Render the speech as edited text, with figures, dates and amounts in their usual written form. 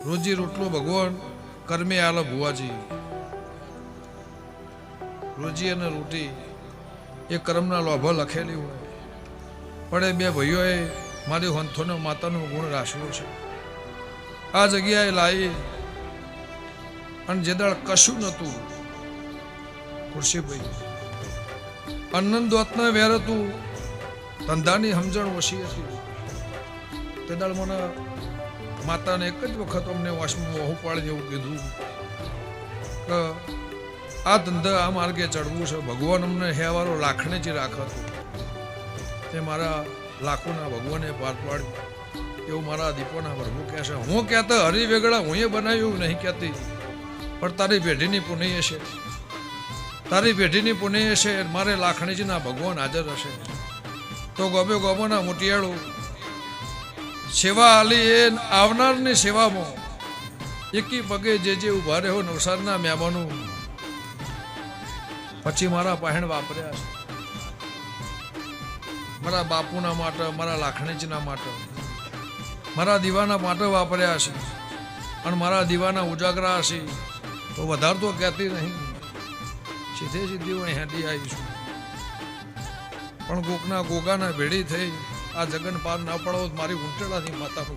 રોજી રોટલો ભગવાન કર્મે આલો ભુવાજી. રોજી અને રોટી એ કર્મના લોભો લખેલી હોય. પણ એ બે ભાઈઓએ મારી હંથોનો માતાનો ગુણ રાખ્યો છે. આ જગ્યાએ લાવી અને જે દાળ કશું નહોતું ખુરશીભાઈ અન્ન દોતના વેર હતું, ધંધાની સમજણ ઓછી હતી. તે દાળ મને માતાને એક જ વખત અમને વાસમાં વહુ પાડી એવું કીધું કે આ ધંધા આ માર્ગે ચડવું છે, ભગવાન અમને હેવારો લાખણેથી રાખતું. તે મારા લાખોના ભગવાને પાર પાડ્યું એવું મારા દીપોના પ્રભુ કહે છે. હું કહેતા હરી વેગળા હું એ બનાવ્યું નહીં કહેતી, પણ તારી પેઢીની પુણ્ય છે, તારી પેઢીની પુણ્ય છે. મારે લાખણીજીના ભગવાન હાજર હશે તો ગોબે ગોબોના મોટિયાળું સેવા આલી એ આવનારની સેવામાં એકી પગે જે ઉભા રહ્યો નવસારના મહેમાનો પછી મારા પહેણ વાપર્યા છે. મારા બાપુના માટે, મારા લાખણીજીના માટે, મારા દીવાના માટે વાપર્યા છે. અને મારા દીવાના ઉજાગરા હશે તો વધારે તો કહેતી નહીં, સીધે સીધી હું હેડી આવીશું. પણ કોકના ગોગાના ભેડી થઈ આ જગન પાર ના પડો મારી ઊંટડાથી માતા પર